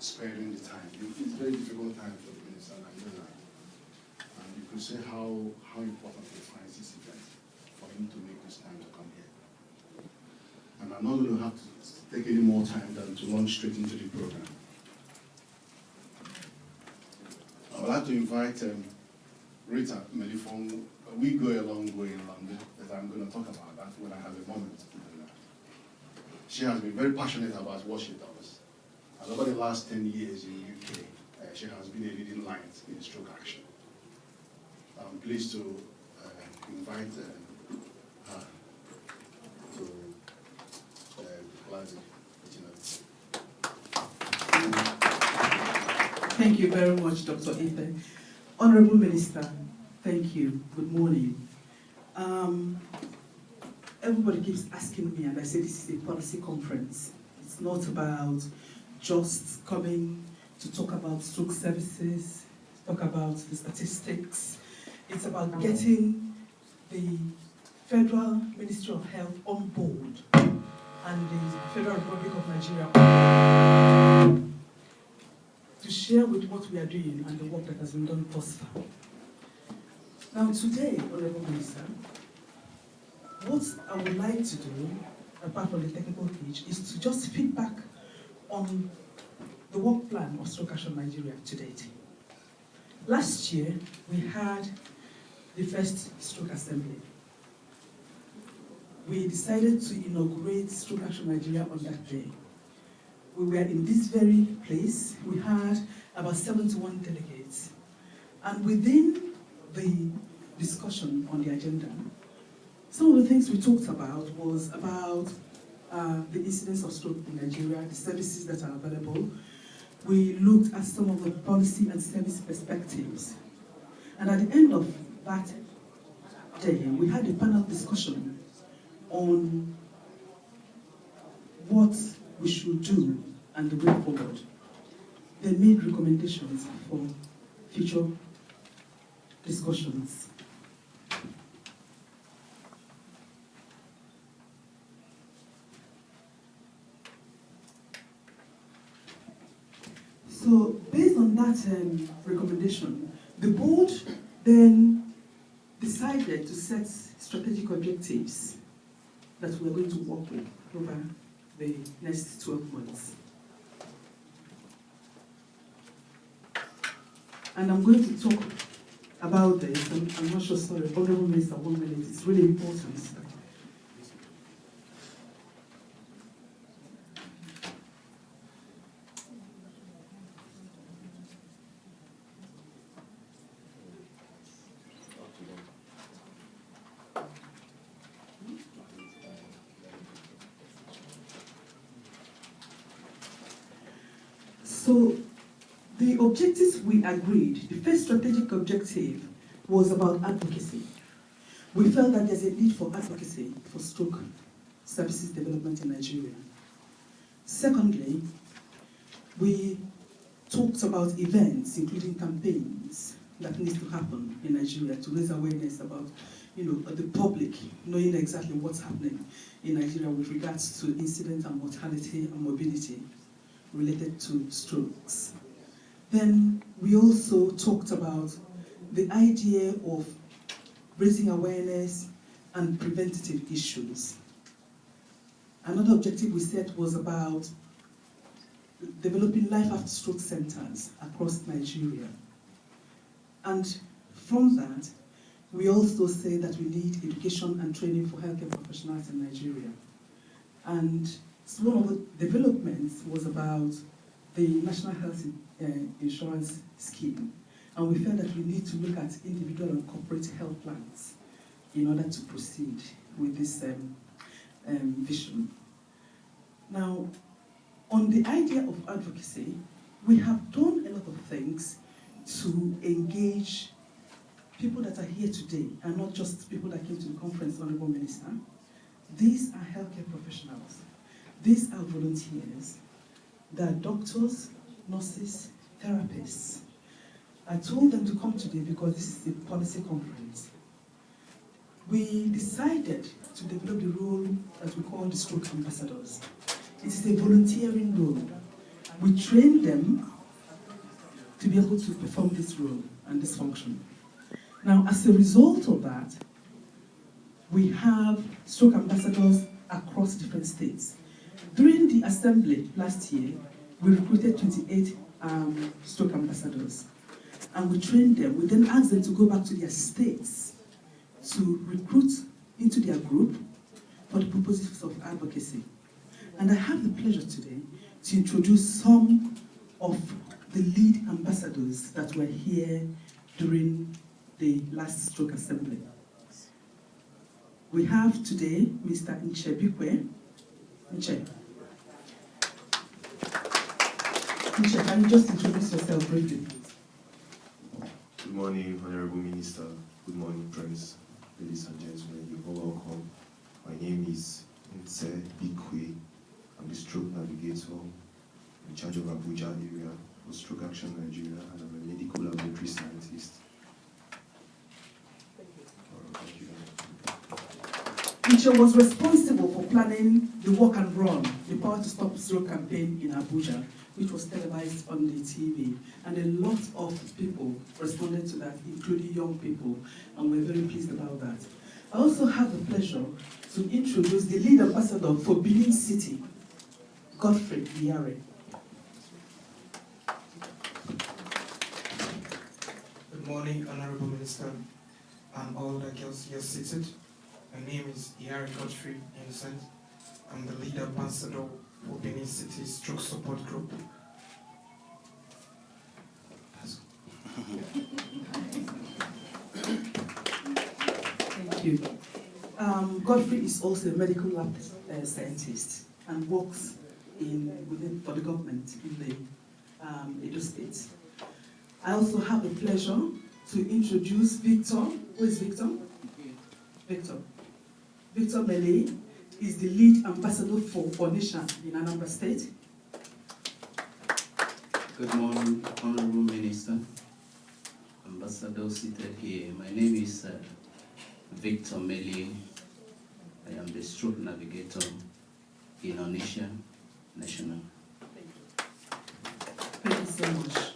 sparing the time. It's a very difficult time for the minister, and I know that. And you could say how important he finds this event for him to make this time to come here. And I'm not going to have to take any more time than to launch straight into the program. I would like to invite Rita Melifonwu. We go a long way in London, that I'm going to talk about that when I have a moment. She has been very passionate about what she does. And over the last 10 years in the UK, she has been a leading light in stroke action. I'm pleased to invite her to Gladys. Thank you very much, Dr. Ife. Honourable Minister, thank you. Good morning. Everybody keeps asking me, and I say this is a policy conference. It's not about just coming to talk about stroke services, talk about the statistics. It's about getting the Federal Ministry of Health on board and the Federal Republic of Nigeria to share with what we are doing and the work that has been done thus far. Now today, Honourable Minister, what I would like to do, apart from the technical pitch, is to just feedback on the work plan of Stroke Action Nigeria to date. Last year, we had the first stroke assembly. We decided to inaugurate Stroke Action Nigeria on that day. We were in this very place. We had about 71 delegates. And within the discussion on the agenda, some of the things we talked about was about the incidence of stroke in Nigeria, the services that are available. We looked at some of the policy and service perspectives. And at the end of that day, we had a panel discussion on what we should do and the way forward. They made recommendations for future discussions. So based on that recommendation, the board then decided to set strategic objectives that we're going to work with over the next 12 months. And I'm going to talk about this. I'm not sure, sorry, Honourable Minister, 1 minute. It's really important. So the objectives we agreed, the first strategic objective was about advocacy. We felt that there's a need for advocacy for stroke services development in Nigeria. Secondly, we talked about events, including campaigns that need to happen in Nigeria to raise awareness about, the public knowing exactly what's happening in Nigeria with regards to incident and mortality and morbidity related to strokes. Then we also talked about the idea of raising awareness and preventative issues. Another objective we set was about developing life after stroke centers across Nigeria. And from that, we also say that we need education and training for healthcare professionals in Nigeria. And so one of the developments was about the National Health Insurance Scheme. And we felt that we need to look at individual and corporate health plans in order to proceed with this vision. Now, on the idea of advocacy, we have done a lot of things to engage people that are here today, and not just people that came to the conference, Honourable Minister. These are healthcare professionals. These are volunteers. They are doctors, nurses, therapists. I told them to come today because this is a policy conference. We decided to develop the role that we call the stroke ambassadors. It is a volunteering role, We train them to be able to perform this role and this function. Now, as a result of that, we have stroke ambassadors across different states. During the assembly last year, we recruited 28 stroke ambassadors, and we trained them. We then asked them to go back to their states to recruit into their group for the purposes of advocacy. And I have the pleasure today to introduce some of the lead ambassadors that were here during the last stroke assembly. We have today Mr. Nchebikwe. Nche, can you just introduce yourself briefly, please? Good morning, Honourable Minister. Good morning, friends, ladies and gentlemen. You're all welcome. My name is Nchebikwe. I'm the stroke navigator in charge of Abuja area for Stroke Action Nigeria, and I'm a medical laboratory scientist. Nche was responsible for planning the walk and run, the Power to Stop Stroke campaign in Abuja, which was televised on the TV. And a lot of people responded to that, including young people, and we're very pleased about that. I also have the pleasure to introduce the lead ambassador for Benin City, Godfrey Iyare. Good morning, Honourable Minister, and all the girls here seated. My name is Iyare Godfrey Innocent. I'm the lead ambassador for Benin City Stroke Support Group. Thank you. Godfrey is also a medical lab scientist and works for the government in the Edo State. I also have the pleasure to introduce Victor. Who is Victor? Victor. Victor Mele is the lead ambassador for Onitsha in Anambra State. Good morning, Honourable Minister, Ambassador seated here. My name is Victor Mele. I am the stroke navigator in Onitsha National. Thank you so much.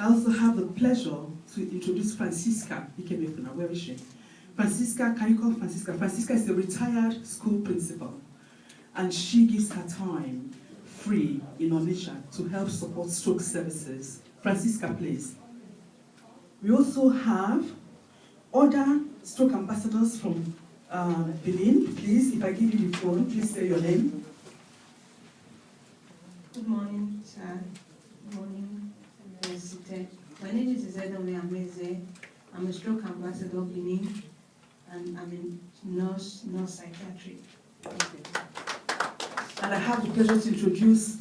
I also have the pleasure to introduce Francisca Ikemefuna. Where is she? Francisca, can you call Francisca? Francisca is a retired school principal, and she gives her time free in Onitsha to help support stroke services. Francisca, please. We also have other stroke ambassadors from Benin. Please, if I give you the phone, please say your name. Good morning, sir. Good morning, President. My name is Izedome Ameze. I'm a stroke ambassador of Benin, and I'm a nurse psychiatry. And I have the pleasure to introduce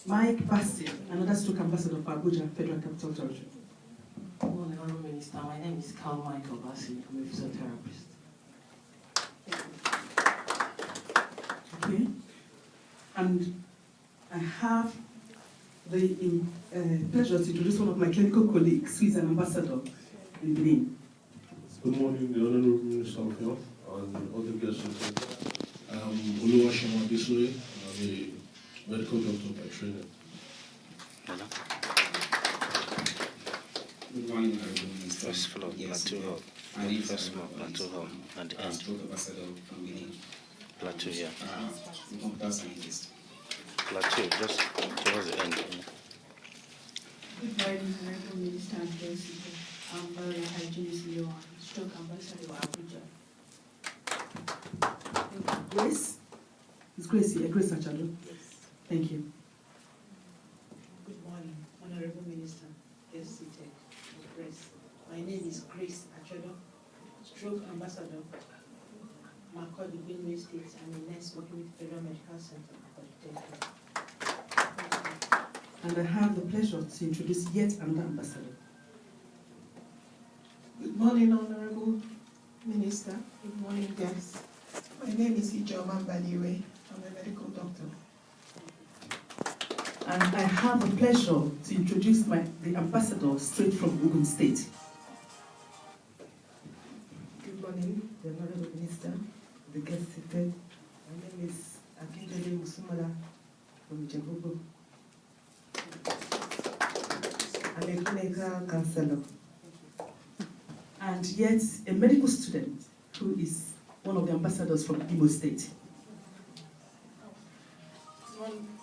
Mike Basti, another stroke ambassador for Abuja Federal Capital Territory. Good morning, Honourable Minister. My name is Carl Michael Bassi. I'm a physiotherapist. Okay. And I have the pleasure to introduce one of my clinical colleagues, who is an ambassador in Benin. Good morning, the Honourable Minister of Health and other guests. I'm Oluwaseun Adesoye. I'm a medical doctor by training. Good morning, Honourable Minister. First floor, Plateau Hall. First floor, Plateau Hall, at the end. Stroke ambassador from Benin. Plateau here. Computer scientist. Plateau, just towards the end. Good morning, Honourable Minister and President. I'm Maria Hygienist Leo, stroke ambassador of Abuja. Grace? Is Grace here? Grace Achado? Yes. Thank you. Good morning, Honourable Minister, guest seated, Grace. My name is Grace Achado, stroke ambassador, Makurdi, Benue State. I'm a nurse working with Federal Medical Center for the And I have the pleasure to introduce yet another ambassador. Good morning, Honourable Minister. Good morning, guests. My name is Ijoma Baliwe. I'm a medical doctor. And I have the pleasure to introduce the ambassador straight from Ogun State. Good morning, the Honourable Minister, the guest seated. My name is Akindele Musumala from Ijebubu. a clinical counselor, and yet a medical student who is one of the ambassadors from Imo State.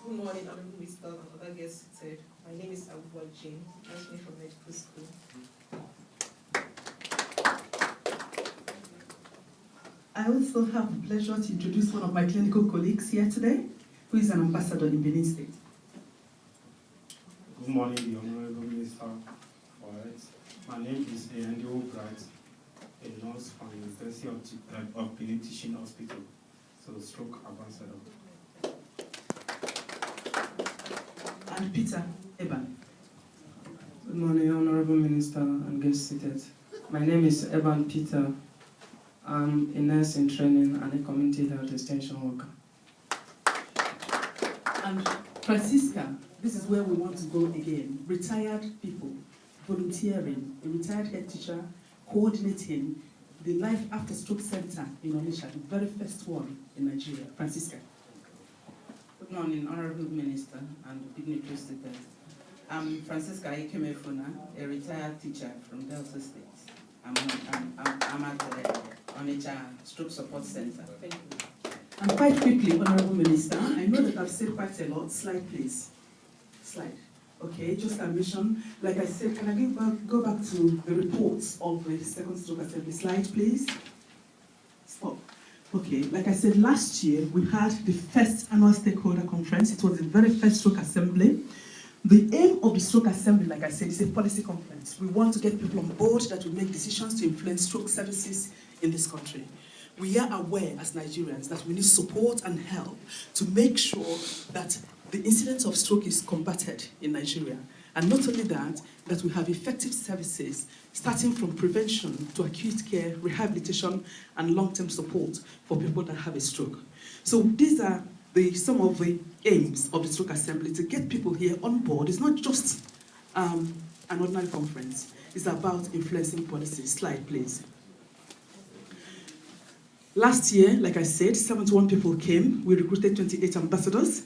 Good morning, Honourable Minister and other guests seated. My name is Abubuwa Jane, graduating from medical school. I also have the pleasure to introduce one of my clinical colleagues here today, who is an ambassador in Benin State. Good morning, the Honourable Minister for Health. My name is Andy Bright, a nurse from the University of Benin Teaching Hospital, so stroke ambassador. And Peter Eban. Good morning, Honourable Minister and guests seated. My name is Eban Peter. I'm a nurse in training and a community health extension worker. And Francisca, this is where we want to go again. Retired people, volunteering, a retired head teacher, coordinating the Life After Stroke Center in Onitsha, the very first one in Nigeria. Francisca. Good morning, Honourable Minister and dignitaries seated. I'm Francisca Ikemefuna, a retired teacher from Delta State. I'm at the Onitsha Stroke Support Center. Thank you. And quite quickly, Honourable Minister, I know that I've said quite a lot. Slide, please. Slide. Okay, just a mission. Like I said, can I go back to the reports of the second stroke assembly? Slide, please. Stop. Okay, like I said, last year we had the first annual stakeholder conference. It was the very first stroke assembly. The aim of the stroke assembly, like I said, is a policy conference. We want to get people on board that will make decisions to influence stroke services in this country. We are aware as Nigerians that we need support and help to make sure that the incidence of stroke is combated in Nigeria. And not only that, that we have effective services starting from prevention to acute care, rehabilitation, and long-term support for people that have a stroke. So these are some of the aims of the stroke assembly, to get people here on board. It's not just an ordinary conference. It's about influencing policy. Slide, please. Last year, like I said, 71 people came. We recruited 28 ambassadors,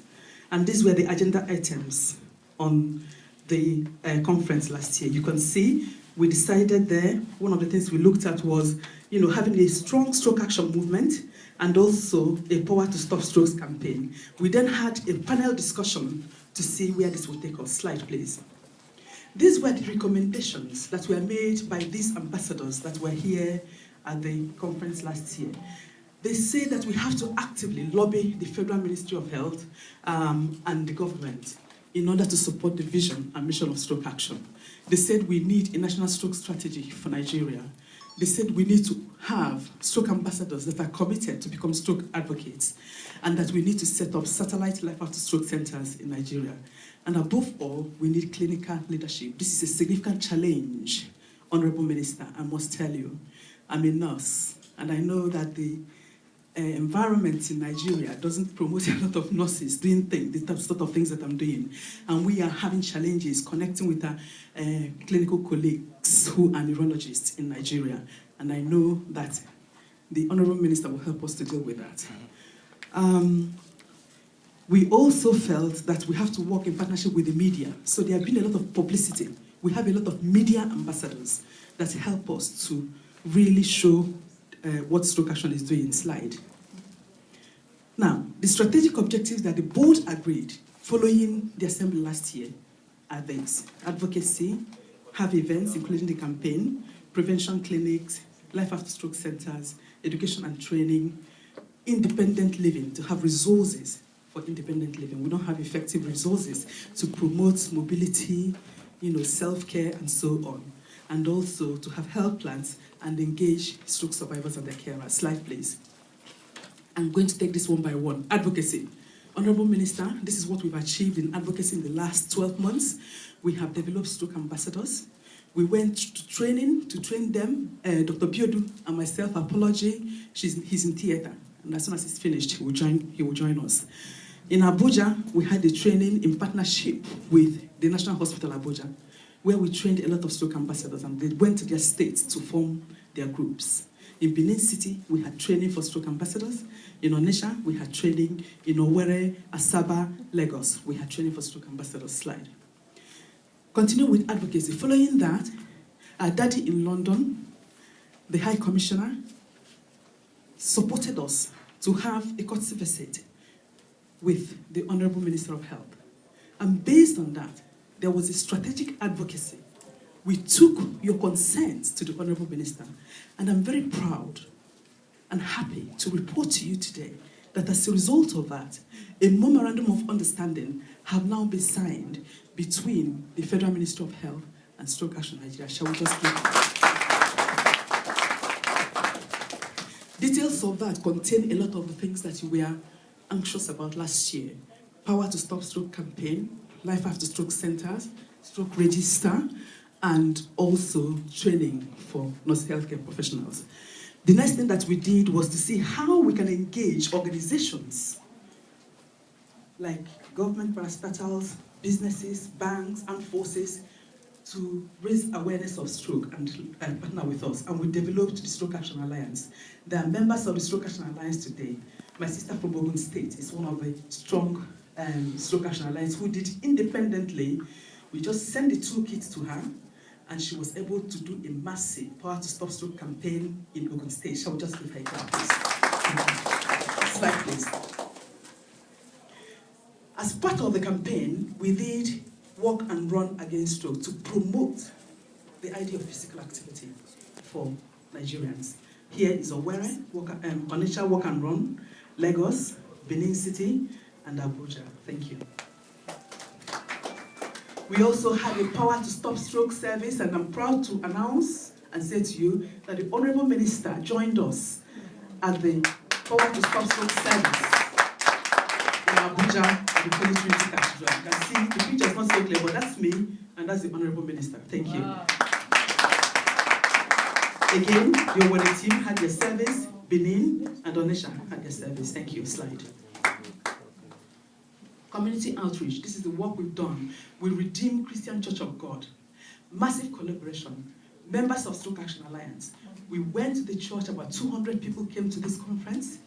and these were the agenda items on the conference last year. You can see we decided there, one of the things we looked at was, having a strong stroke action movement and also a Power to Stop Strokes campaign. We then had a panel discussion to see where this would take us. Slide, please. These were the recommendations that were made by these ambassadors that were here at the conference last year. They say that we have to actively lobby the Federal Ministry of Health and the government in order to support the vision and mission of stroke action. They said we need a national stroke strategy for Nigeria. They said we need to have stroke ambassadors that are committed to become stroke advocates, and that we need to set up satellite life after stroke centers in Nigeria. And above all, we need clinical leadership. This is a significant challenge, Honourable Minister, I must tell you. I'm a nurse, and I know that the environment in Nigeria doesn't promote a lot of nurses doing the sort of things that I'm doing. And we are having challenges connecting with our clinical colleagues who are neurologists in Nigeria. And I know that the Honourable Minister will help us to deal with that. We also felt that we have to work in partnership with the media. So there have been a lot of publicity. We have a lot of media ambassadors that help us to really show what stroke action is doing. Slide. Now, the strategic objectives that the board agreed following the assembly last year are these: advocacy, have events including the campaign, prevention clinics, life after stroke centers, education and training, independent living, to have resources for independent living. We don't have effective resources to promote mobility, self-care and so on. And also to have health plans and engage stroke survivors and their carers. Slide, please. I'm going to take this one by one. Advocacy. Honourable Minister, this is what we've achieved in advocacy in the last 12 months. We have developed stroke ambassadors. We went to training to train them. Dr. Biodu and myself, apology, he's in theatre. And as soon as he's finished, he will join us. In Abuja, we had a training in partnership with the National Hospital Abuja, where we trained a lot of stroke ambassadors, and they went to their states to form their groups. In Benin City, we had training for stroke ambassadors. In Onitsha, we had training. In Owerri, Asaba, Lagos, we had training for stroke ambassadors. Slide. Continue with advocacy. Following that, our daddy in London, the High Commissioner, supported us to have a courtesy visit with the Honourable Minister of Health. And based on that, there was a strategic advocacy. We took your consent to the Honourable Minister, and I'm very proud and happy to report to you today that as a result of that, a memorandum of understanding have now been signed between the Federal Ministry of Health and Stroke Action Nigeria. Shall we just give details of that contain a lot of the things that you were anxious about last year. Power to Stop Stroke campaign, Life After Stroke centers, stroke register, and also training for nurse healthcare professionals. The next thing that we did was to see how we can engage organizations like government parastatals, businesses, banks, and forces to raise awareness of stroke and partner with us. And we developed the Stroke Action Alliance. There are members of the Stroke Action Alliance today. My sister from Ogun State is one of the strong Stroke Action Alliance who did independently. We just sent the toolkit to her, and she was able to do a massive Power to Stop Stroke campaign in Ogun State. Shall we just give her a clap, please? Slide, please. As part of the campaign, we did walk and run against stroke to promote the idea of physical activity for Nigerians. Here is Owerri, Onitsha Walk and Run, Lagos, Benin City, and Abuja. Thank you. We also had a Power to Stop Stroke service, and I'm proud to announce and say to you that the Honourable Minister joined us at the Power to Stop Stroke service in Abuja at the Holy Trinity Cathedral. You can see the picture is not so clear, but that's me, and that's the Honourable Minister. Thank you. Wow. Again, the Owerri team had their service, Benin and Onitsha had their service. Thank you. Slide. Community outreach. This is the work we've done. We Redeem Christian Church of God. Massive collaboration. Members of Stroke Action Alliance. We went to the church, about 200 people came to this conference,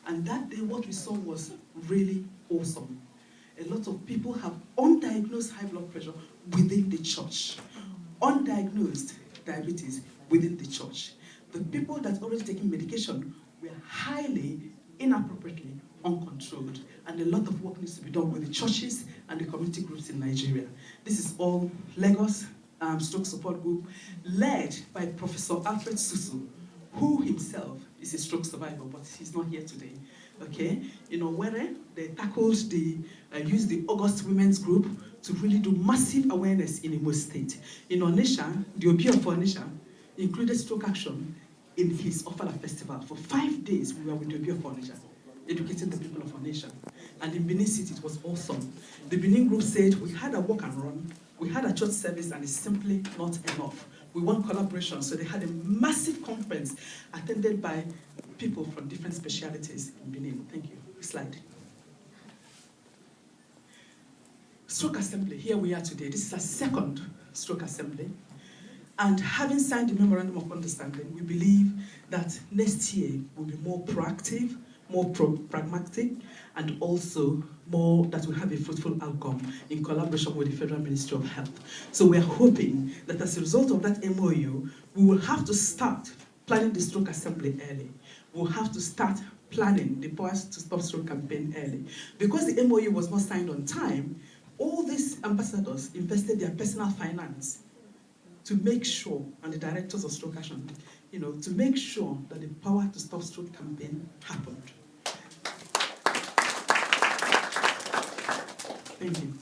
and that day what we saw was really awesome. A lot of people have undiagnosed high blood pressure within the church. Undiagnosed diabetes within the church. The people that already taking medication were highly, inappropriately uncontrolled, and a lot of work needs to be done with the churches and the community groups in Nigeria. This is all Lagos Stroke Support Group, led by Professor Alfred Susu, who himself is a stroke survivor, but he's not here today. Okay, in Owerri, they tackled used the August Women's Group to really do massive awareness in Imo State. In Onitsha, the Obi of Onitsha included stroke action in his Ofala Festival. For 5 days, we were with the Obi of Onitsha, educating the people of Onitsha. And in Benin City, it was awesome. The Benin group said, we had a walk and run, we had a church service, and it's simply not enough. We want collaboration, so they had a massive conference attended by people from different specialities in Benin. Thank you. Slide. Stroke Assembly, here we are today. This is our second Stroke Assembly. And having signed the Memorandum of Understanding, we believe that next year will be more proactive, more pragmatic, and also more that will have a fruitful outcome in collaboration with the Federal Ministry of Health. So we're hoping that as a result of that MOU, we will have to start planning the Stroke Assembly early. We'll have to start planning the Power to Stop Stroke campaign early. Because the MOU was not signed on time, all these ambassadors invested their personal finance to make sure, and the directors of Stroke Action, to make sure that the Power to Stop Stroke campaign happened. Thank you.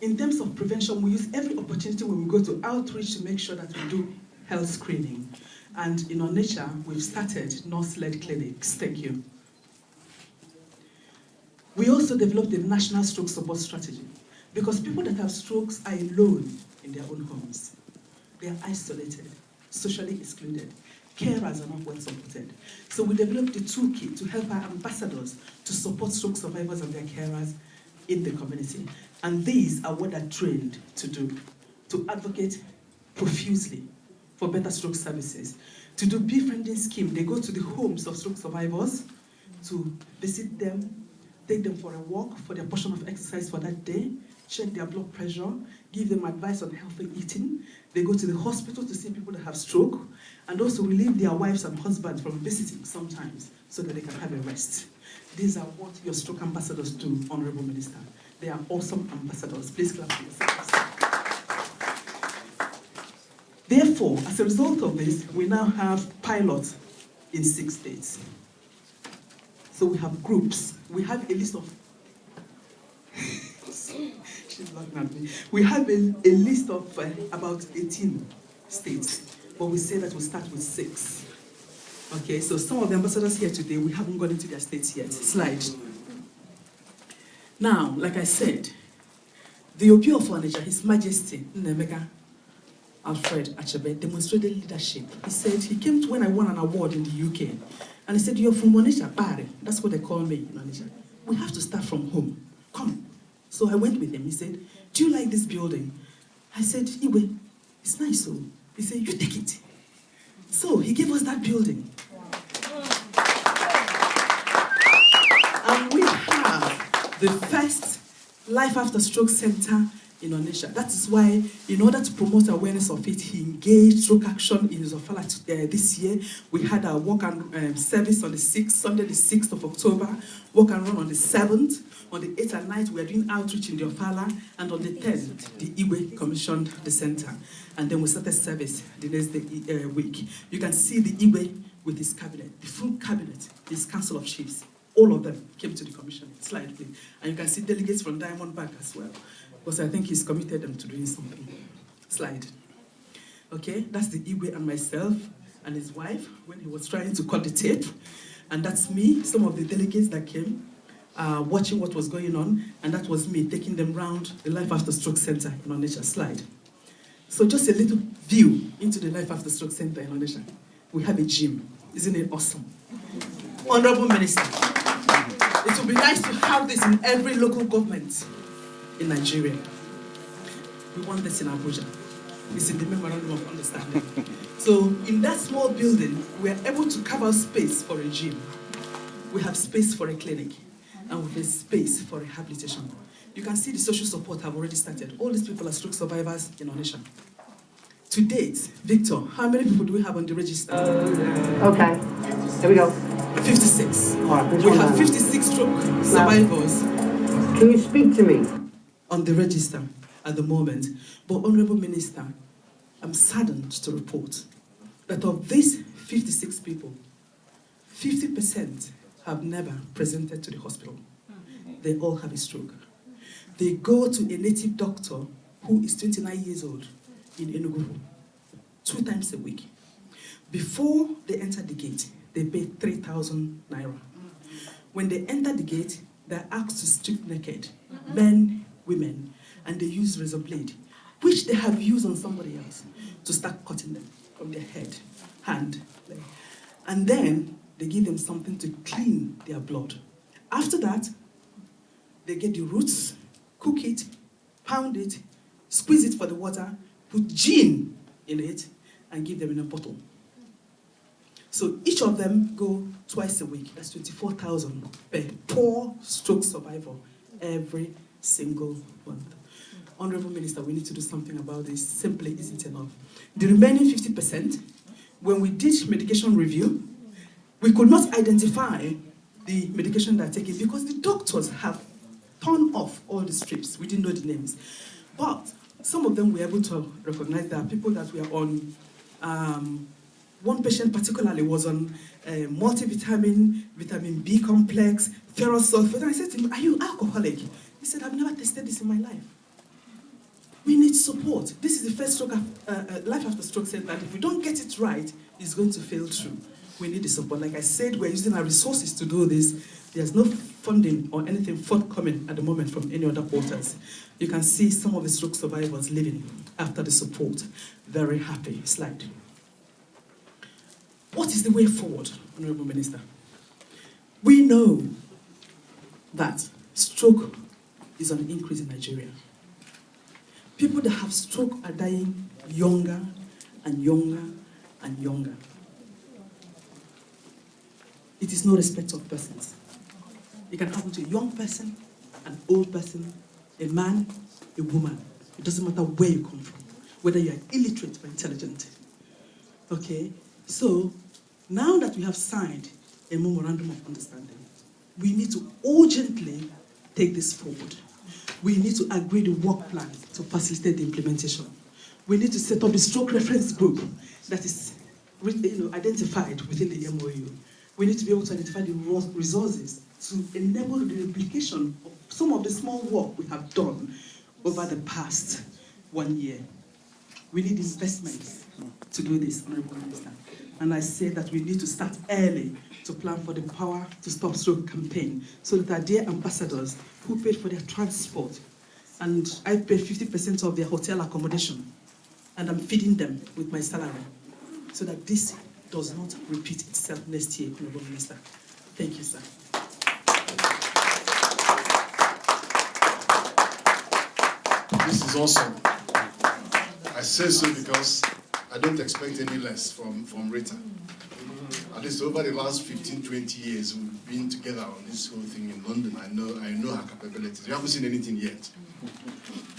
In terms of prevention, we use every opportunity when we go to outreach to make sure that we do health screening. And in Onitsha, we've started nurse-led clinics. Thank you. We also developed a national stroke support strategy because people that have strokes are alone in their own homes. They are isolated, socially excluded. Carers are not well supported. So we developed a toolkit to help our ambassadors to support stroke survivors and their carers in the community. And these are what they're trained to do, to advocate profusely for better stroke services, to do befriending scheme. They go to the homes of stroke survivors to visit them, take them for a walk for their portion of exercise for that day, check their blood pressure, give them advice on healthy eating. They go to the hospital to see people that have stroke, and also relieve their wives and husbands from visiting sometimes so that they can have a rest. These are what your stroke ambassadors do, Honourable Minister. They are awesome ambassadors. Please clap for yourselves. Therefore, as a result of this, we now have pilots in 6 states. So we have groups. We have a list of... She's laughing at me. We have a list of about 18 states, but we say that we'll start with 6. Okay, so some of the ambassadors here today, we haven't gone into their states yet. Slide. Now, like I said, the OP of Onitsha, His Majesty Nnemeka Alfred Achebe, demonstrated leadership. He said, he came to when I won an award in the UK, and he said, you're from Onitsha, Pare. That's what they call me in Onitsha. We have to start from home. Come. So I went with him. He said, do you like this building? I said, Iwe, it's nice. So he said, you take it. So he gave us that building. And we have the first Life After Stroke Center in Onitsha. That is why, in order to promote awareness of it, he engaged Stroke Action in Zofala this year. We had a walk and service on the 6th, Sunday the 6th of October, walk and run on the 7th. On the 8th and 9th, we are doing outreach in the Ofala, and on the 10th, the Iwe commissioned the center. And then we started service the next week. You can see the Iwe with his cabinet, the full cabinet, his council of chiefs. All of them came to the commission. Slide, please. And you can see delegates from Diamondback as well, because I think he's committed them to doing something. Slide. Okay, that's the Iwe and myself and his wife when he was trying to cut the tape. And that's me, some of the delegates that came. Watching what was going on, and that was me taking them round the Life After Stroke Center in Onitsha. Slide. So just a little view into the Life After Stroke Center in Onitsha. We have a gym. Isn't it awesome? Honourable Minister, it would be nice to have this in every local government in Nigeria. We want this in Abuja. It's in the Memorandum of Understanding. So in that small building, we are able to carve out space for a gym. We have space for a clinic. And with a space for rehabilitation. You can see the social support have already started. All these people are stroke survivors in Onitsha. To date, Victor, how many people do we have on the register? Okay, here we go. 56. Right, we have 56 stroke survivors. Can you speak to me? On the register at the moment. But Honourable Minister, I'm saddened to report that of these 56 people, 50% have never presented to the hospital. They all have a stroke. They go to a native doctor who is 29 years old in Enugu 2 times a week. Before they enter the gate, they pay 3,000 naira. When they enter the gate, they're asked to strip naked, men, women, and they use razor blade, which they have used on somebody else, to start cutting them from their head, hand, leg. And then they give them something to clean their blood. After that, they get the roots, cook it, pound it, squeeze it for the water, put gin in it, and give them in a bottle. So each of them go twice a week. That's 24,000 per poor stroke survivor every single month. Honourable Minister, we need to do something about this. Simply isn't enough. The remaining 50%, when we did medication review, we could not identify the medication they're taking because the doctors have torn off all the strips. We didn't know the names. But some of them were able to recognize that people that were on, one patient particularly was on multivitamin, vitamin B complex, ferrous sulfate. And I said to him, are you alcoholic? He said, I've never tested this in my life. We need support. This is the first stroke Life After Stroke Center, and if we don't get it right, it's going to fail through. We need the support. Like I said, we're using our resources to do this. There's no funding or anything forthcoming at the moment from any other quarters. You can see some of the stroke survivors living after the support. Very happy. Slide. What is the way forward, Honourable Minister? We know that stroke is on increase in Nigeria. People that have stroke are dying younger and younger and younger. It is no respect of persons. It can happen to a young person, an old person, a man, a woman. It doesn't matter where you come from, whether you are illiterate or intelligent. Okay? So, now that we have signed a memorandum of understanding, we need to urgently take this forward. We need to agree the work plan to facilitate the implementation. We need to set up the stroke reference group that is identified within the MOU. We need to be able to identify the resources to enable the replication of some of the small work we have done over the past 1 year. We need investment to do this, Honourable Minister. And I say that we need to start early to plan for the Power to Stop Stroke campaign so that our dear ambassadors who paid for their transport, and I paid 50% of their hotel accommodation, and I'm feeding them with my salary, so that this does not repeat itself next year, Honourable Minister. Thank you, sir. This is awesome. I say so because I don't expect any less from Rita. At least over the last 15, 20 years, we've been together on this whole thing in London. I know her capabilities. We haven't seen anything yet.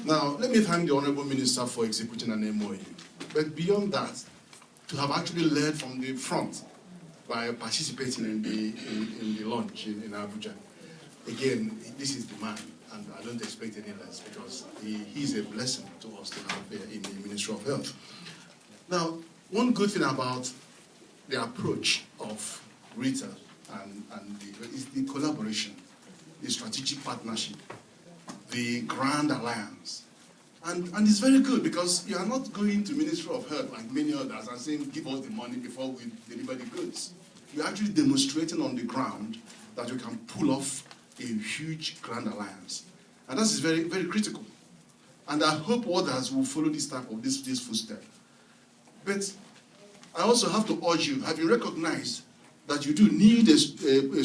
Now, let me thank the Honourable Minister for executing an MOU. But beyond that, to have actually led from the front by participating in the launch in Abuja, again, this is the man, and I don't expect any less because he's a blessing to us to have in the Ministry of Health. Now, one good thing about the approach of Rita is the collaboration, the strategic partnership, the grand alliance. And it's very good because you are not going to Ministry of Health like many others and saying, give us the money before we deliver the goods. You're actually demonstrating on the ground that you can pull off a huge grand alliance. And that is very, very critical. And I hope others will follow this type of this footstep. But I also have to urge you, have you recognized that you do need a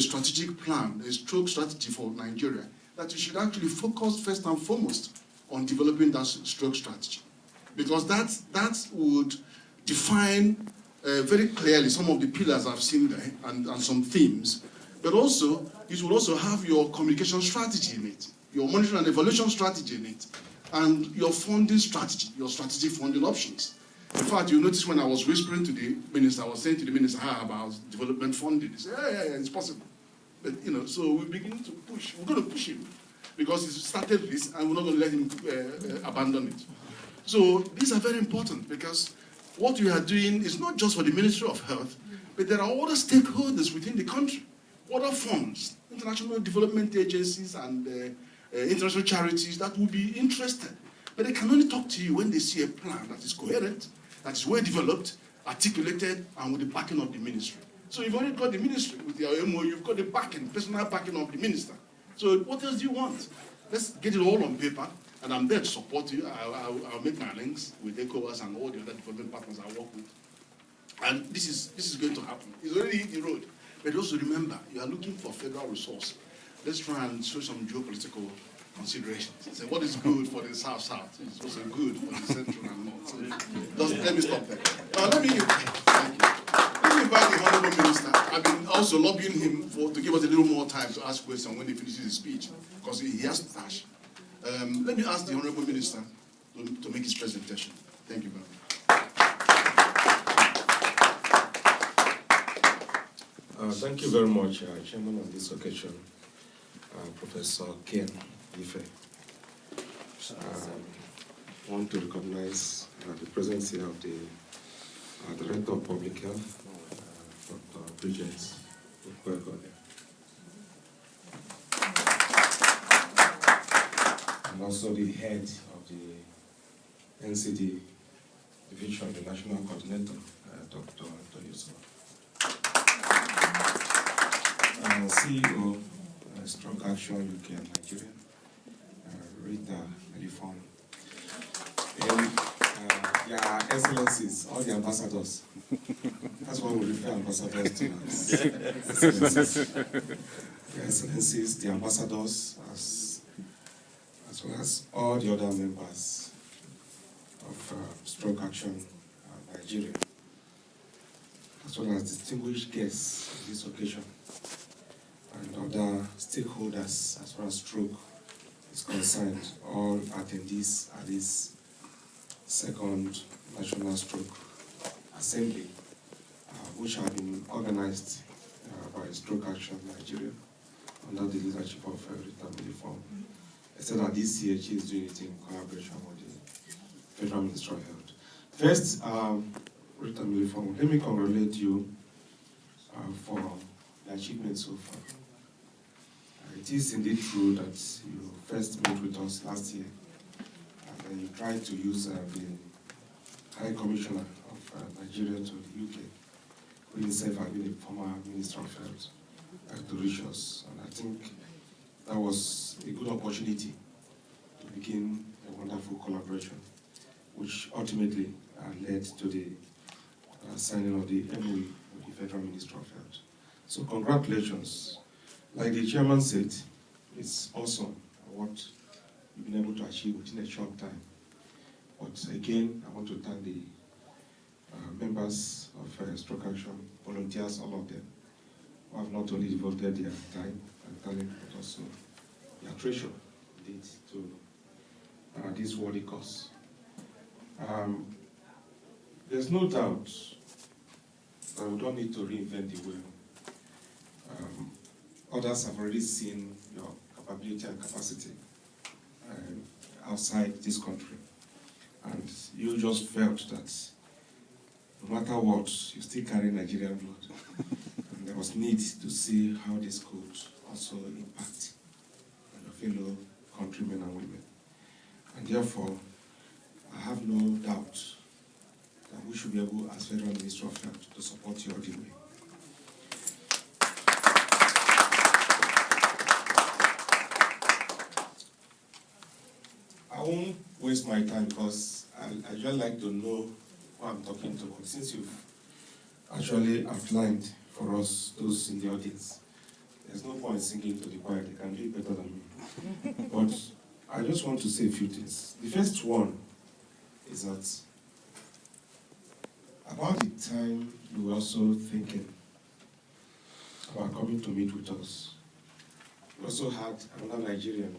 strategic plan, a stroke strategy for Nigeria, that you should actually focus first and foremost on developing that stroke strategy. Because that would define very clearly some of the pillars I've seen there and some themes, but also it will also have your communication strategy in it, your monitoring and evaluation strategy in it, and your funding strategy, your strategic funding options. In fact, you notice when I was whispering to the minister, I was saying to the minister about development funding. He said, yeah, it's possible. But, so we're beginning to push. We're going to push him because he started this and we're not going to let him abandon it. So these are very important because what we are doing is not just for the Ministry of Health, but there are other stakeholders within the country, other funds, international development agencies and international charities that will be interested. But they can only talk to you when they see a plan that is coherent, that is well developed, articulated, and with the backing of the ministry. So you've already got the ministry with your MOU, you've got the backing, personal backing of the minister. So what else do you want? Let's get it all on paper, and I'm there to support you. I'll make my links with ECOWAS and all the other development partners I work with. And this is going to happen. It's already hit the road. But also remember, you are looking for federal resource. Let's try and show some geopolitical considerations. So what is good for the South-South is also good for the Central and North. So let me stop there. Now let me invite the Honourable Minister. I've been also lobbying him to give us a little more time to ask questions when he finishes his speech, because he has to dash. Let me ask the Honourable Minister to make his presentation. Thank you very much. Thank you very much, Chairman, on this occasion, Professor Ken Ife. I want to recognize the presence here of the Director of Public Health, Dr. Bridget. And also the head of the NCD Division, the National Coordinator, Dr. Yusuf. CEO, Stroke Action UK and Nigeria, Rita Melifonwu. And their excellencies, all the ambassadors. That's what we refer ambassadors to as excellencies. The excellencies, the ambassadors, as well as all the other members of Stroke Action Nigeria, as well as distinguished guests on this occasion, and other stakeholders as far as stroke is concerned, all attendees at this second National Stroke Assembly, which have been organized by Stroke Action Nigeria under the leadership of Rita Melifonwu. I said that this year she is doing it in collaboration with the Federal Ministry of Health. First, Rita Melifonwu, let me congratulate you for the achievement so far. It is indeed true that you first met with us last year, and then you tried to use the High Commissioner of Nigeria to the UK, who himself had been a former Minister of Health, to reach us. And I think that was a good opportunity to begin a wonderful collaboration, which ultimately led to the signing of the MOU with the Federal Ministry of Health. So congratulations. Like the chairman said, it's awesome what you've been able to achieve within a short time. But again, I want to thank the members of Stroke Action, volunteers, all of them, who have not only devoted their time and talent, but also their treasure indeed to this worthy cause. There's no doubt that we don't need to reinvent the wheel. Others have already seen your capability and capacity outside this country. And you just felt that no matter what, you still carry Nigerian blood. And there was need to see how this could also impact your fellow countrymen and women. And therefore, I have no doubt that we should be able, as Federal Ministry of Health, to support you all the way. I won't waste my time because I just like to know who I'm talking to. But since you've actually outlined for us, those in the audience, there's no point singing to the choir. They can do it better than me. But I just want to say a few things. The first one is that about the time you were also thinking about coming to meet with us, we also had another Nigerian,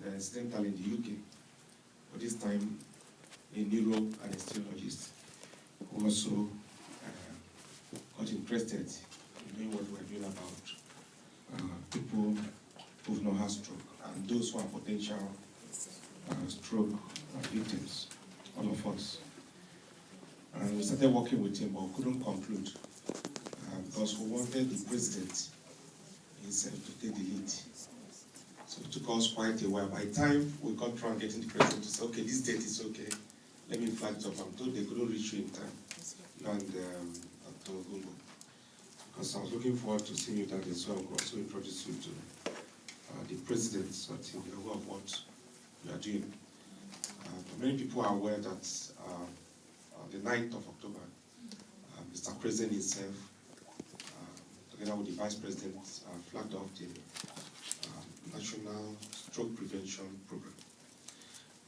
and incidental in the UK, but this time a neuro anesthesiologist, who also got interested in doing what we're doing about people who've not had stroke and those who are potential stroke victims, all of us. And we started working with him, but we couldn't conclude because we wanted the president himself to take the lead. So it took us quite a while. By the time we got around getting the president to say, okay, this date is okay, let me flag it up. I'm told they couldn't reach you in time. And Dr. Gungo. Because I was looking forward to seeing you that day, so I will also introduce you to the president, so that he'll be aware of what we are doing. Many people are aware that on the 9th of October, Mr. President himself, together with the Vice President, flagged off the National Stroke Prevention Program.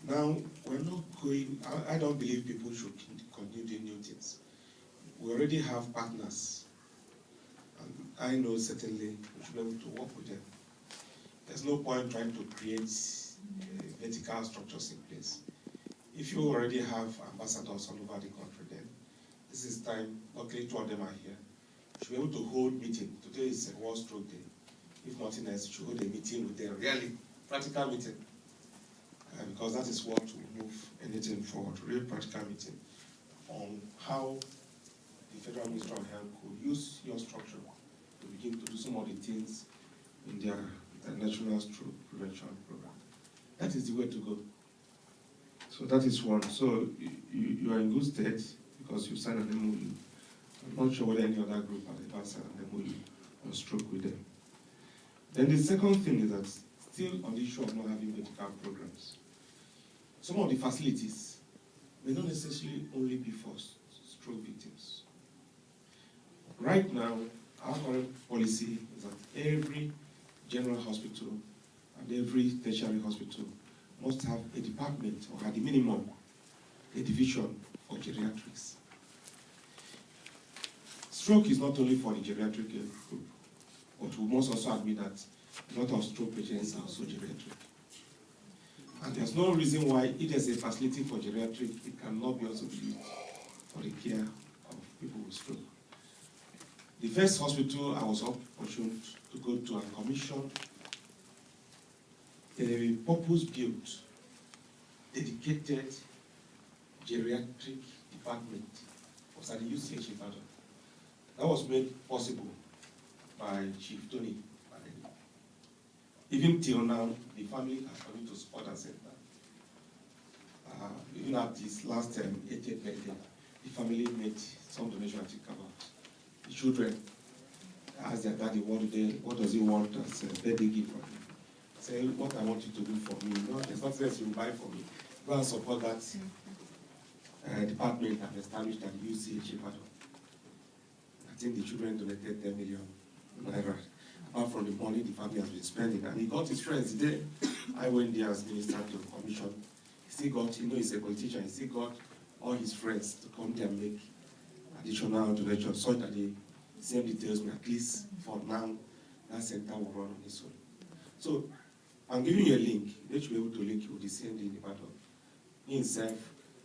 Now, we're not going, I don't believe people should continue doing new things. We already have partners, and I know certainly we should be able to work with them. There's no point trying to create vertical structures in place. If you already have ambassadors all over the country, then this is time, luckily 2 of them are here. You should be able to hold meeting. Today is a World Stroke Day. If nothing else, you should hold a meeting with them, really practical meeting. Because that is what will move anything forward, real practical meeting on how the Federal Ministry of Health could use your structure to begin to do some of the things in their National Stroke Prevention Program. That is the way to go. So that is one. So you are in good state because you signed an MOU. I'm not sure whether any other group has ever signed an MOU on stroke with them. Then the second thing is that still on the issue of not having medical programs, some of the facilities may not necessarily only be for stroke victims. Right now, our current policy is that every general hospital and every tertiary hospital must have a department, or at the minimum, a division for geriatrics. Stroke is not only for the geriatric group, but we must also admit that a lot of stroke patients are also geriatric. And there's no reason why, if there's a facility for geriatric, it cannot be also used for the care of people with stroke. The first hospital I was opportuned to go to and commission a purpose-built, dedicated geriatric department was at the UCH in Ibadan. That was made possible by Chief Tony. Even till now, the family has continued to support us. Even at this last 80th birthday, the family made some donation to cover. The children asked their daddy what does he want as a birthday gift for him. Say, what I want you to do for me. No, there's nothing else you will buy for me. Go and support that department I've established at UCH Ibadan. I think the children donated 10 million naira. Apart from the money the family has been spending. And he got his friends there. I went there as minister to commission. He still got, he's a politician, he still got all his friends to come there and make additional donations so that the same details, but at least for now, that center will run on its own. So I'm giving you a link. You should be able to link you with the CND in Ibadan. He himself,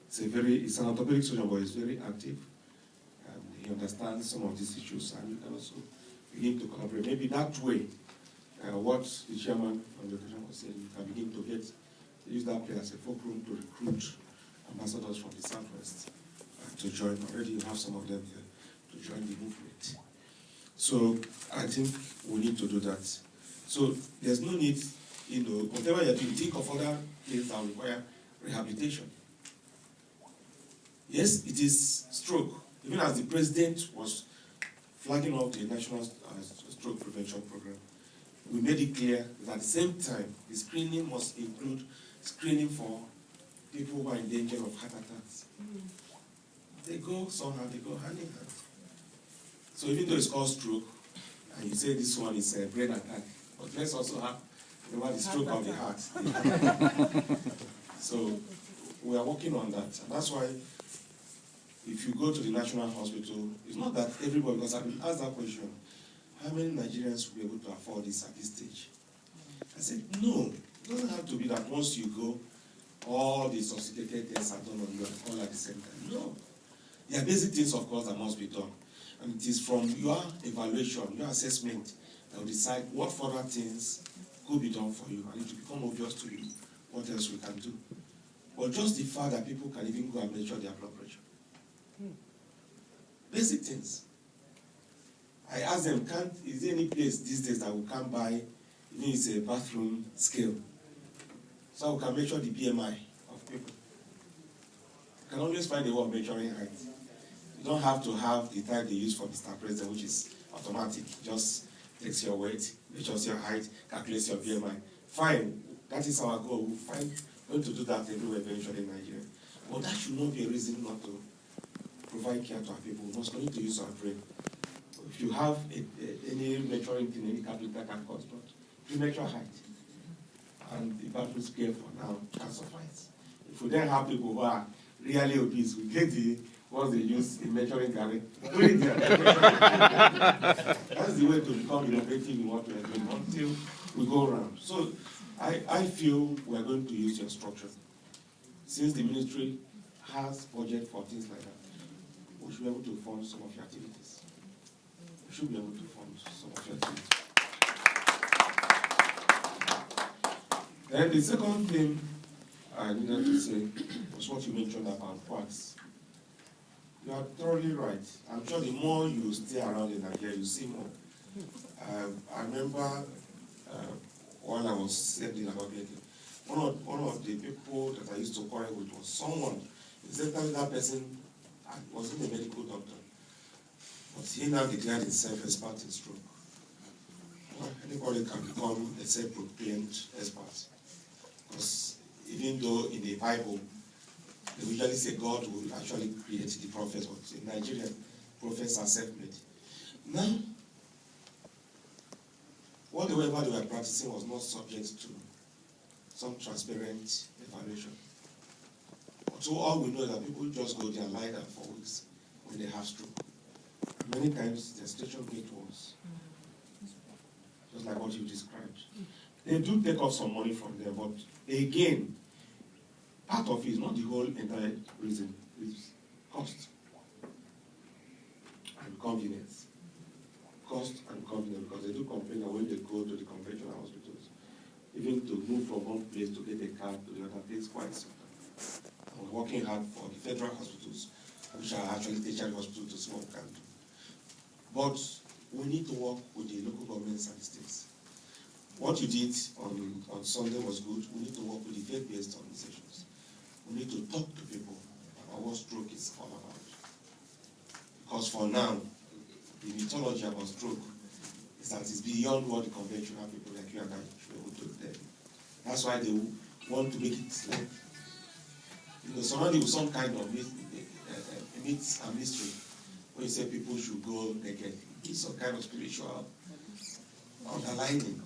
it's an orthopedic surgeon, but he's very active. And he understands some of these issues, and you can also begin to collaborate. Maybe that way, what the chairman of the occasion was saying, you can begin to use that place as a fulcrum to recruit ambassadors from the Southwest to join. Already you have some of them here to join the movement. So I think we need to do that. So there's no need, whatever you do, think of other things that require rehabilitation. Yes, it is stroke. Even as the president was flagging off the National Stroke Prevention Program, we made it clear that at the same time, the screening must include screening for people who are in danger of heart attacks. They go somehow, they go hand in hand. So even though it's called stroke, and you say this one is a brain attack, but let's also have the stroke of the heart. So we are working on that. And that's why if you go to the National Hospital, it's not that everybody, because I've been asked that question, how many Nigerians will be able to afford this at this stage? I said, no, it doesn't have to be that once you go, all the sophisticated tests are done on you all at the same time. No. There are basic things, of course, that must be done. And it is from your evaluation, your assessment, that will decide what further things could be done for you, and it will become obvious to you what else we can do. But just the fact that people can even go and measure their blood pressure. Basic things. I asked them, is there any place these days that we can buy, even if it's a bathroom scale, so we can measure the BMI of people? You can always find a way of measuring height. You don't have to have the type they use for Mr. President, which is automatic. Just takes your weight, measures your height, calculates your BMI. Fine, that is our goal. We're going to do that everywhere eventually in Nigeria. But that should not be a reason not to provide care to our people. We must continue to use our brain. If you have any measuring thing, any calculator can cost, but you measure height. And the battery scale for now can suffice. If we then have people who are really obese, we get what they use in measuring Gary. Put it there. That's the way to become innovative in what we are doing until we go around. So I feel we are going to use your structure. Since the ministry has budget for things like that, we should be able to fund some of your activities. We should be able to fund some of your activities. Then the second thing I needed to say was what you mentioned about quacks. You are thoroughly right. I'm sure the more you stay around in Nigeria, you see more. I remember while I was studying about it, one of the people that I used to quarrel with was someone. Exactly that person wasn't a medical doctor, but he now declared himself expert in stroke. Well, anybody can become a self-proclaimed expert. Because even though in the Bible, they usually say God will actually create the prophets, but in Nigeria, prophets are self-made. Now, whatever they were practicing was not subject to some transparent evaluation. So all we know is that people just go there and lie down for weeks when they have stroke. And many times the situation gets worse. Just like what you described. They do take off some money from them, but again, part of it is not the whole entire reason. It's cost and convenience. Cost and convenience, because they do complain that when they go to the conventional hospitals, even to move from one place to get a card to the other takes quite some time. I'm working hard for the federal hospitals, which are actually tertiary hospitals to see what we can do. But we need to work with the local governments and the states. What you did on Sunday was good. We need to work with the faith-based organizations. We need to talk to people about what stroke is all about. Because for now, the mythology about stroke is that it's beyond what the conventional people like you and I should be able to do. That's why they want to make it like, surrounded with some kind of myth and mystery. When you say people should go naked, it's some kind of spiritual underlining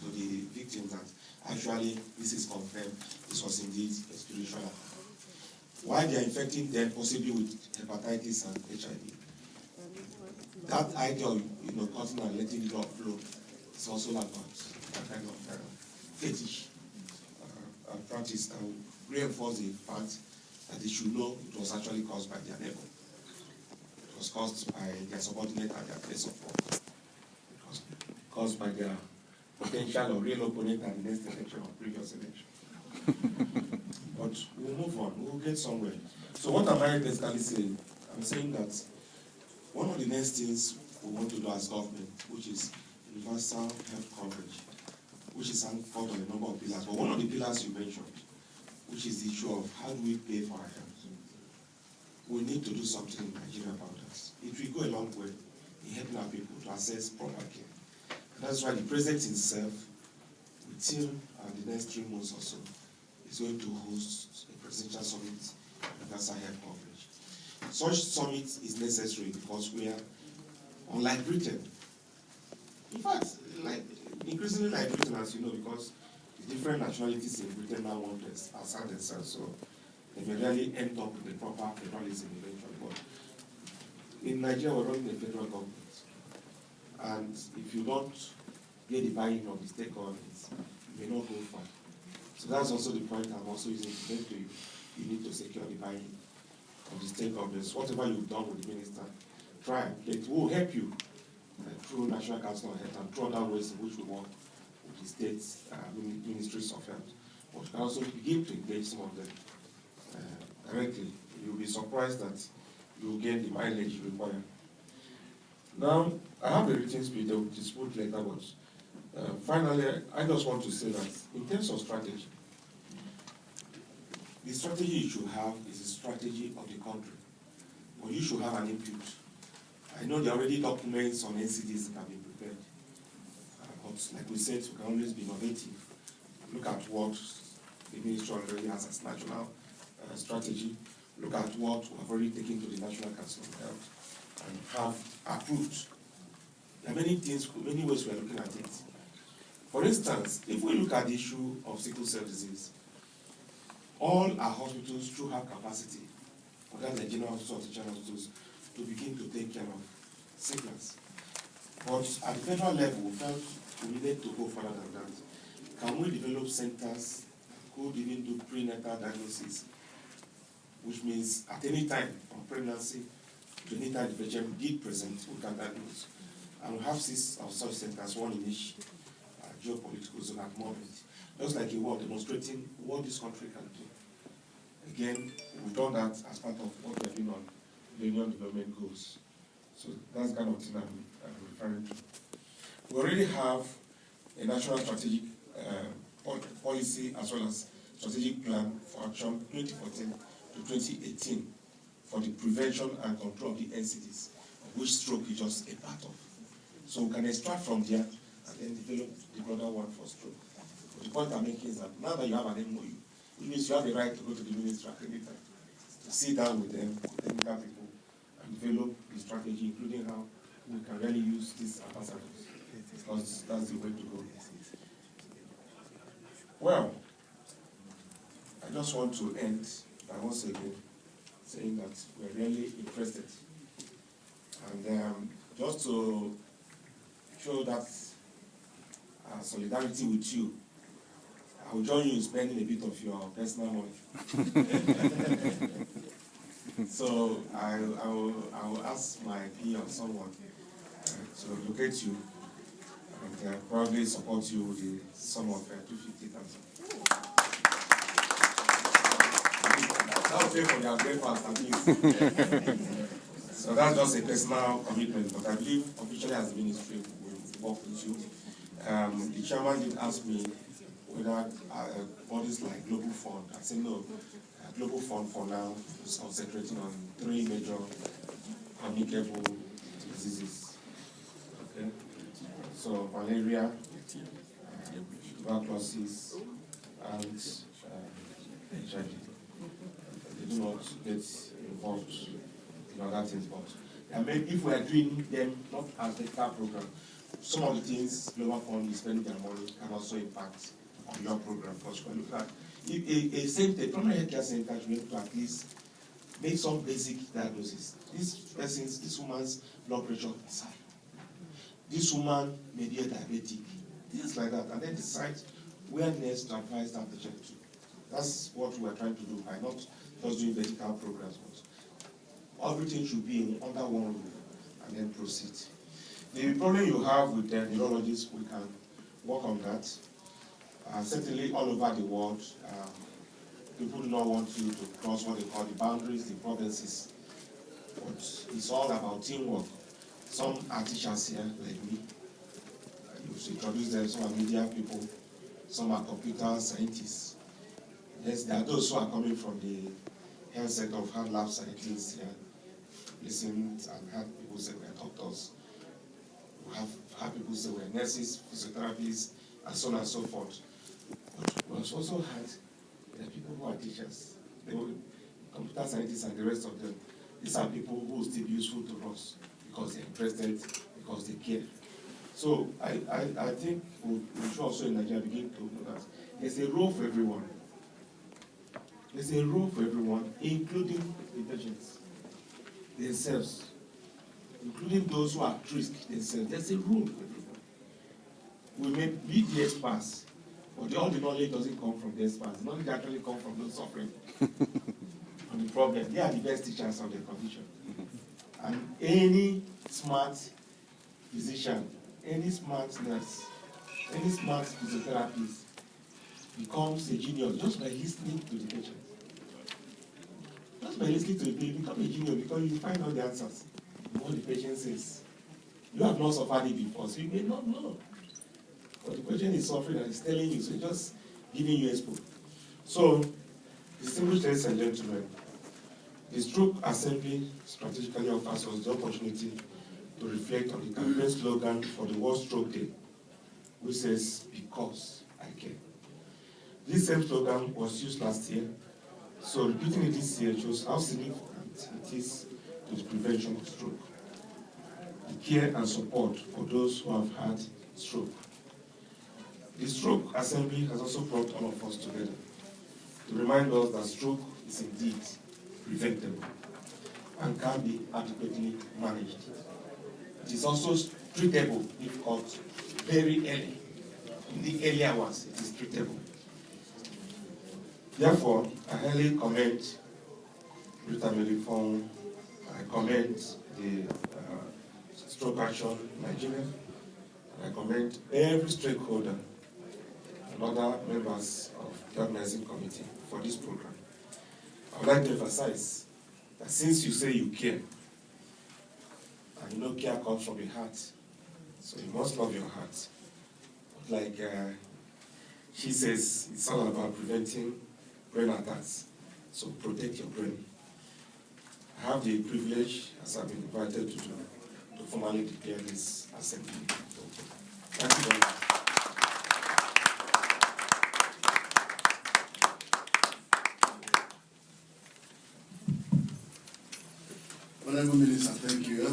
to the victims that actually this is confirmed, this was indeed a spiritual attack. Why they are infecting them possibly with hepatitis and HIV. That idea of cutting and letting the blood flow is also about that kind of fetish practice that will reinforce the fact that they should know it was actually caused by their neighbor. It was caused by their subordinate at their place of work. It was caused by their potential or real opponent at the next election or previous election. But we'll move on, we'll get somewhere. So what am I basically saying? I'm saying that one of the next things we want to do as government, which is universal health coverage, which is anchored on a number of pillars. But one of the pillars you mentioned, which is the issue of how do we pay for our health. We need to do something in Nigeria about that. It will go a long way in helping our people to access proper care. And that's why the president himself, within the next 3 months or so, is going to host a presidential summit on universal health coverage. Such summit is necessary because we are unlike Britain. In fact, increasingly like Britain, as you know, because the different nationalities in Britain now want to assert themselves, so they may really end up with a proper federalism eventually. But in Nigeria, we're running a federal government. And if you don't get the buy-in of the state governments, you may not go far. So that's also the point I'm also using to make to you. You need to secure the buy-in of the state governments. Whatever you've done with the minister, try. It will help you through National Council on Health and through other ways in which we work with the states, ministries of health. But you can also begin to engage some of them directly. You'll be surprised that you'll get the mileage you require. Now, I have a written speech that will dispute later, but finally, I just want to say that in terms of strategy, the strategy you should have is the strategy of the country, but you should have an input. I know there are already documents on NCDs that have been prepared, but like we said, we can always be innovative. Look at what the ministry already has as national strategy. Look at what we have already taken to the National Council of Health and have approved. There are many things, many ways we are looking at it. For instance, if we look at the issue of sickle cell disease, all our hospitals should have capacity, whether the general hospitals or the general hospitals, to begin to take care of sickness. But at the federal level, we felt we needed to go further than that. Can we develop centers that could even do prenatal diagnosis, which means at any time from pregnancy to any time the patient did present, we can diagnose. And we have 6 of such centers, one in each geopolitical zone at the moment. Just like a war demonstrating what this country can do. Again, we've done that as part of what we're doing on the Union Development Goals. So that's the kind of thing I'm referring to. We already have a national strategic policy as well as strategic plan for action 2014 to 2018 for the prevention and control of the NCDs, of which stroke is just a part of. So we can extract from there and then develop the broader one for stroke. But the point I'm making is that now that you have an MOU, it means you have the right to go to the ministry at any time, to sit down with them, with technical people, and develop the strategy, including how we can really use these ambassadors, because that's the way to go. Well, I just want to end by once again saying that we're really interested. And just to show that solidarity with you, I will join you in spending a bit of your personal money. So I will ask my PA or someone to locate you and probably support you with the sum of 250,000. That will pay for their breakfast at least. So that's just a personal commitment, but I believe officially as the ministry will work with you. The chairman did ask me whether bodies like Global Fund. I said no. Global Fund for now is concentrating on 3 major communicable diseases. Okay, so malaria, tuberculosis, and HIV. They do not get involved in other things, but I mean, if we are doing them not as a medical program, some of the things Global Fund is spending their money can also impact on your program. Because when you look at a center, primary health care center should be able to at least make some basic diagnosis. This woman's blood pressure is high. This woman may be a diabetic, things like that, and then decide where next to advise that patient to. That's what we are trying to do by not just doing medical programs, but everything should be under one roof and then proceed. The problem you have with the neurologists, we can work on that. Certainly all over the world, people do not want you to cross what they call the boundaries, the provinces. But it's all about teamwork. Some are teachers here, like me. You should introduce them. Some are media people. Some are computer scientists. Yes, there are those who are coming from the health sector of health lab scientists here. Listened and heard people say we're doctors. We have heard people say we're nurses, physiotherapists, and so on and so forth. But we also had the people who are teachers, the computer scientists and the rest of them. These are people who will still be useful to us because they're interested, because they care. So I think we should also in Nigeria begin to know that there's a role for everyone. There's a role for everyone, including the patients themselves, including those who are at risk themselves. There's a role for everyone. We may be the experts, but all the knowledge doesn't come from the experts. The knowledge actually comes from those suffering from the problem. They are the best teachers of the condition. And any smart physician, any smart nurse, any smart physiotherapist becomes a genius just by listening to the patient. Just by listening to the patient, you become a genius because you find out the answers. What the patient says. You have not suffered it before, so you may not know. But the patient is suffering and is telling you, so it's just giving you expo. So, distinguished ladies and gentlemen, the Stroke Assembly strategically offers us the opportunity to reflect on the campaign slogan for the World Stroke Day, which says, "Because I care." This same slogan was used last year, so repeating it this year shows how significant it is to the prevention of stroke, the care and support for those who have had stroke. The Stroke Assembly has also brought all of us together to remind us that stroke is indeed preventable and can be adequately managed. It is also treatable if caught very early. In the early hours, it is treatable. Therefore, I highly commend Rita Melifonwu. I commend the Stroke Action Nigeria. I commend every stakeholder and other members of the organizing committee for this program. I would like to emphasize that since you say you care, and you know care comes from the heart, so you must love your heart. But like she says, it's all about preventing brain attacks, so protect your brain. I have the privilege, as I've been invited to do, to formally declare this assembly. Thank you very much. Honourable Minister, thank you.